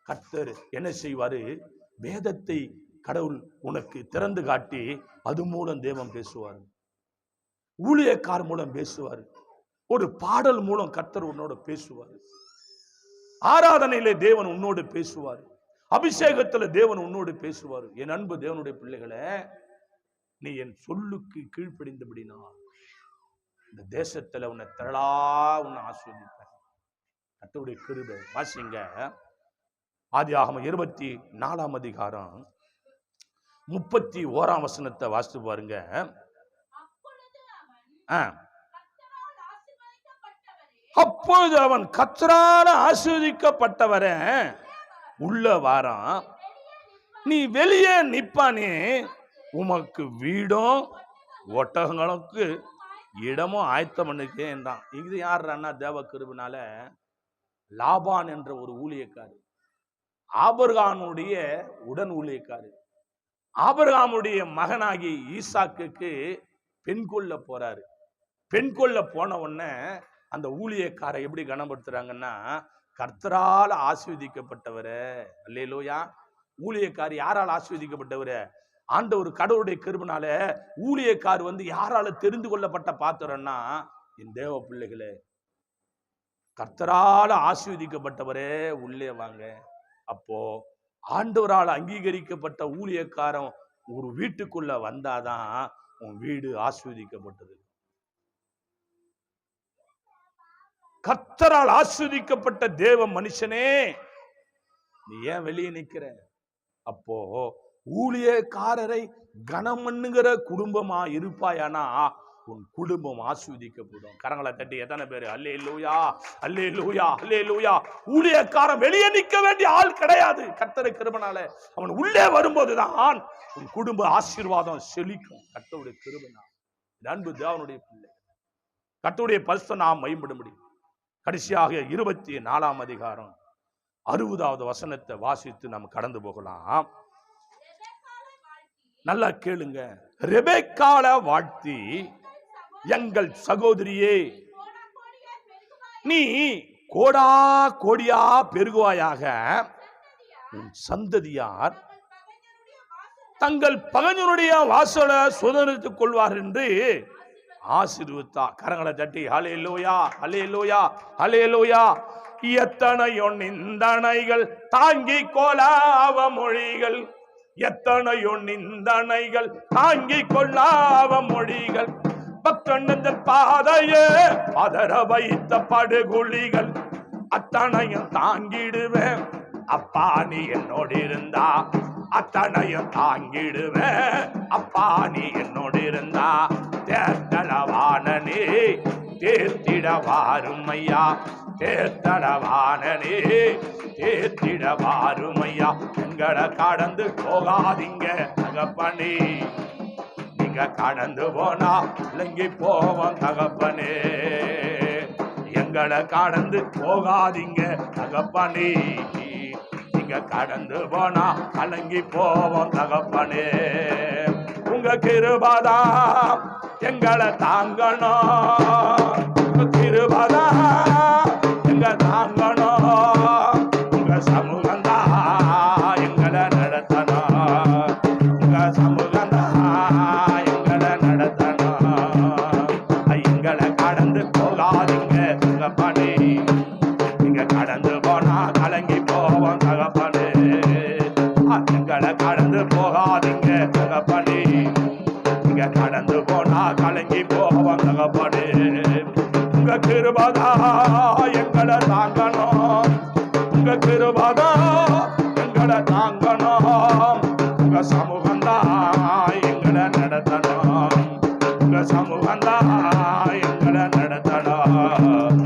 கர்த்தர் என்ன செய்வாரு, வேதத்தை கடவுள் உனக்கு திறந்து காட்டி அது மூலம் தேவன் பேசுவார். ஊழியக்கார் மூலம் பேசுவார். ஒரு பாடல் மூலம் கர்த்தர் உன்னோட பேசுவார். ஆராதனையிலே தேவன் உன்னோடு பேசுவார். அபிஷேகத்துல தேவன் உன்னோடு பேசுவார். என் அன்பு தேவனுடைய பிள்ளைகளை, நீ என் சொல்லுக்கு கீழ்ப்படிந்தபடினா இந்த தேசத்துல உன்னை திரளா உன்னை ஆசீர்வதிப்பேன். கர்த்தருடைய கிருபை. வாசிங்க ஆதியாகமம் 24 அதிகாரம் 31ஆம் வசனத்தை வாசித்து பாருங்க. அப்பொழுது அவன் கர்த்தரால் ஆசீர்வதிக்கப்பட்டவரே உள்ள வாரான், நீ வெளியே நிப்பானே, உமக்கு வீடும் ஒட்டகங்களுக்கு இடமும் ஆயத்தம் பண்ணிருக்கேன் என்றான். இது யாருன்னா தேவ கிருபையினால லாபான் என்ற ஒரு ஊழியக்காரர், ஆபிரகாமுடைய உடன் ஊழியக்காரர், ஆபிரகாமுடைய மகனாகி ஈசாக்குக்கு பெண் கொள்ள போறாரு. பெண் கொள்ள போன உடனே அந்த ஊழியக்காரை எப்படி கனப்படுத்துறாங்கன்னா, கர்த்தரால் ஆசீர்வதிக்கப்பட்டவரே. அல்லேலூயா. ஊழியக்கார் யாரால் ஆசீர்வதிக்கப்பட்டவரே? ஆண்டவர் கடவுளுடைய கிருபையினால ஊழியக்கார் யாரால தெரிந்து கொள்ளப்பட்ட பாத்திரம்னா, என் தேவ பிள்ளைகளே, கர்த்தரால் ஆசீர்வதிக்கப்பட்டவரே உள்ளே வாங்க. அப்போ ஆண்டவரால் அங்கீகரிக்கப்பட்ட ஊழியக்காரன் ஒரு வீட்டுக்குள்ள வந்தாதான் உன் வீடு ஆசீர்வதிக்கப்பட்டது. கர்த்தரால் ஆசீர்வதிக்கப்பட்ட தேவ மனுஷனே, நீ ஏன் வெளியே நிக்கிற? அப்போ ஊழியக்காரரை கனம் பண்ணுகிற குடும்பமா இருப்பாயானா உன் குடும்பம் ஆசீர்வதிக்கப்படும். கரங்களை தட்டி எத்தனை பேரு அல்லேலூயா, அல்லேலூயா, அல்லேலூயா. ஊழியக்காரன் வெளியே நிற்க வேண்டிய ஆள் கிடையாது. கர்த்தருடைய கிருபையினால அவன் உள்ளே வரும்போதுதான் உன் குடும்ப ஆசீர்வாதம் செழிக்கும். கர்த்தருடைய கிருபையினால் அன்பு தேவனுடைய பிள்ளை, கர்த்தருடைய பரிசுத்த நாமம் மகிமைப்படும்படி கடைசியாக 24ஆம் அதிகாரம் 60வது வசனத்தை வாசித்து நாம் கடந்து போகலாம். நல்லா கேளுங்க. ரெபெக்காள வாழ்த்தி, எங்கள் சகோதரியே, நீ கோடா கோடியா பெருகுவாயாக, உன் சந்ததியார் தங்கள் பகைஞனுடைய வாசலை சுதந்திரித்துக் கொள்வார் என்று ஆசீர்வதித்தா. கரங்களை தட்டி ஹல்லேலூயா, ஹல்லேலூயா, ஹல்லேலூயா. எத்தனையோ நிந்தனைகள் தாங்கி கொள்ளாவ மொழிகள், எத்தனையோ நிந்தனைகள் தாங்கி கொள்ளாவ மொழிகள், பக்கண்ட பாதையே பதற வைத்த படுகுழிகள், அத்தனையும் தாங்கிடுவேன் அப்பா நீ என்னோடு இருந்தா, அத்தனையும் தாங்கிடுவேன் அப்பா நீ என்னோடு இருந்தா. தேர்தலவானனே தேர்த்திட வாரும் ஐயா, தேர்தலவானனே தேர்த்திட வாரும் ஐயா. எங்களை கடந்து போகாதீங்க தகப்பனே, நீங்க கடந்து போனா இலங்கி போவோம் தகப்பனே. எங்களை கடந்து போகாதீங்க தகப்பனே, நீங்க கடந்து போனா கலங்கி போவோம் தகப்பனே. உங்க கிருபைதா எங்களை தாங்கணும், உங்க கிருபைதா எங்க தாங்கணும், உங்க சமூகந்தா எங்களை நடத்தணும், உங்க சமூகந்தா எங்களை நடத்தணும். எங்களை கடந்து போகாதீங்க தகப்பனே, நீங்க கடந்து போனா கலங்கி போவோம் தகப்பனே. எங்களை கடந்து போகாதீங்க தகப்பனே, நீங்க கடந்து போனா கலங்கி போவோம் தகப்பனே. உங்க கிருபைதா எங்களை தாங்கணும், உங்க கிருபைதா எங்களை தாங்கணும், உங்க சமூகந்தா எங்களை நடத்தணும், உங்க சமூகந்தா எங்களை நடத்தணும்.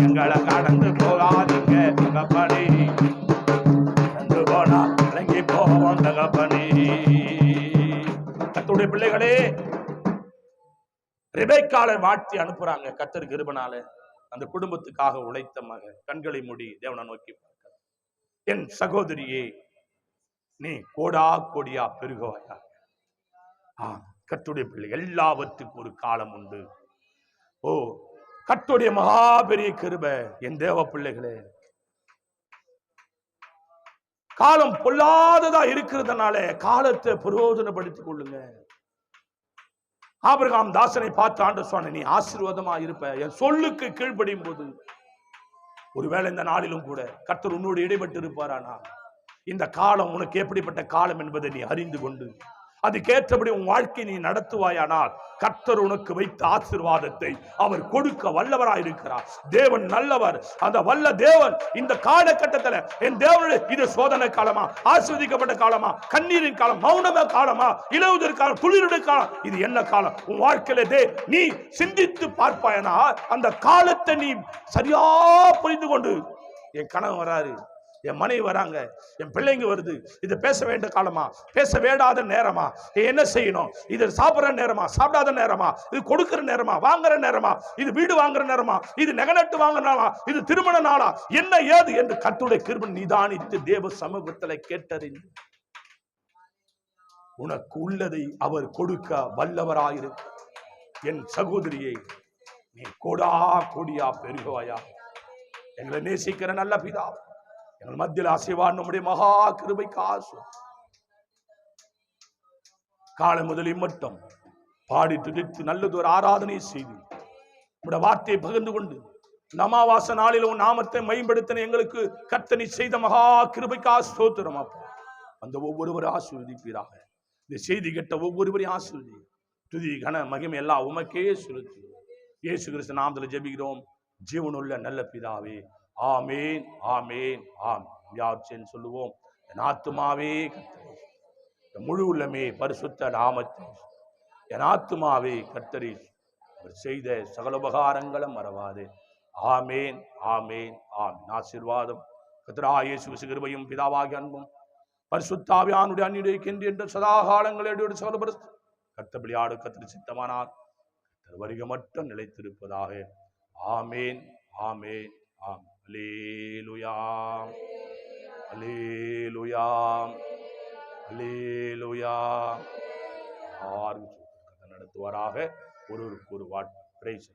எங்களை கடந்து போகாதீங்க தகப்பனே, கடந்து போனா கலங்கி போவோம் தகப்பனே. கர்த்தருடைய பிள்ளைகளே, ரெபெக்காளை வாழ்த்தி அனுப்புறாங்க கர்த்தர் கிருபையினால. அந்த குடும்பத்துக்காக உழைத்த மகன் கண்களை மூடி தேவனை நோக்கி பார்க்க, என் சகோதரியே, நீ கோடா கோடியா பெருகுவாயா. கர்த்தருடைய பிள்ளை, எல்லாவற்றுக்கும் ஒரு காலம் உண்டு. ஓ, கர்த்தருடைய மகா பெரிய கிருபை. என் தேவ பிள்ளைகளே, காலம் பொல்லாததா இருக்கிறதுனால காலத்தை பிரயோஜனப்படுத்திக் கொள்ளுங்க. ஆபிரகாம் தாசனை பார்த்து ஆண்டவர் சொன்ன, நீ ஆசீர்வாதமா இருப்ப என் சொல்லுக்கு கீழ்ப்படியும் போது. ஒருவேளை இந்த நாளிலும் கூட கர்த்தர் உன்னோடு இடைப்பட்டு இருப்பாரானா, இந்த காலம் உனக்கு எப்படிப்பட்ட காலம் என்பதை நீ அறிந்து கொண்டு அதுக்கேற்றபடி உன் வாழ்க்கை நீ நடத்துவாயானால் கர்த்தர் உனக்கு வைத்த ஆசீர்வாதத்தை அவர் கொடுக்க வல்லவராயிருக்கிறார். தேவன் நல்லவர். அந்த வல்ல தேவன் இந்த காலகட்டத்தில் என் தேவனுடைய இது சோதனை காலமா, ஆசீர்வதிக்கப்பட்ட காலமா, கண்ணீரின் காலம், மௌனம காலமா, இலவுதல் காலம், துளிருடைய காலம், இது என்ன காலம் உன் வாழ்க்கையில நீ சிந்தித்து பார்ப்பாயனா அந்த காலத்தை நீ சரியா புரிந்து கொண்டு, என் கணவன் வராரு, என் மனைவி வராங்க, என் பிள்ளைங்க வருது, இது பேச வேண்டிய காலமா, பேச வேண்டாத நேரமா, என்ன செய்யணும், இது சாப்பிட்ற நேரமா, சாப்பிடாத நேரமா, இது கொடுக்கிற நேரமா, வாங்குற நேரமா, இது வீடு வாங்குற நேரமா, இது நகநட்டு வாங்குற நாளா, இது திருமண நாளா, என்ன ஏது என்று கர்த்தருடைய கிருபை நிதானித்து தேவ சமூகத்தில் கேட்டறிந்து உனக்கு உள்ளதை அவர் கொடுக்க வல்லவராயிருக்கு. என் சகோதரியை நீ கோடா கோடியா பெருகுவாயா. எங்களை நேசிக்கிற நல்ல பிதா, எங்கள் மத்தியில் ஆசீர்வாதம் நம்முடைய மகா கிருபைக்கு ஆசை. காலை முதலில் மட்டும் பாடி துதித்து நல்லது ஒரு ஆராதனை செய்து உடைய வார்த்தையை பகிர்ந்து கொண்டு அமாவாசை நாளில் உன் நாமத்தை மேம்படுத்தின எங்களுக்கு கர்த்தர் செய்த மகா கிருபைக்கு ஸ்தோத்திரம். அந்த ஒவ்வொருவரும் ஆசீர்வதிப்பீராக. இந்த செய்தி கேட்ட ஒவ்வொருவரையும் ஆசீர்வதி. துதி கன மகிமை எல்லாம் உமக்கே செலுத்தி இயேசு கிறிஸ்து நாமத்தில் ஜெபிக்கிறோம் ஜீவனுள்ள நல்ல பிதாவே. ஆமேன், ஆமேன், ஆம். யாச்சேன்னு சொல்லுவோம். என் ஆத்துமாவே கர்த்தரை, என் முழு உள்ளமே பரிசுத்த நாமத்தை, என் ஆத்துமாவே கர்த்தரை அவர் செய்த சகல உபகாரங்களை மறவாதே. ஆமேன், ஆமேன், ஆம். ஆசீர்வாதம் கர்த்தரா இயேசு கிருபையும் பிதாவாகிய அன்பும் பரிசுத்தாவியானுடைய அந்நியுடைய என்ற சதா காலங்களோடு சகலபரிசு கர்த்தபடியாடு கர்த்தர் சித்தமானார் கர்த்தர் வருகை மட்டும் நிலைத்திருப்பதாக. ஆமேன், ஆமேன், ஆம். அல்லேலூயா, அல்லேலூயா, அல்லேலூயா. நடத்துவாராக. ஒருவருக்கு ஒரு வாட் பிரைஸ்.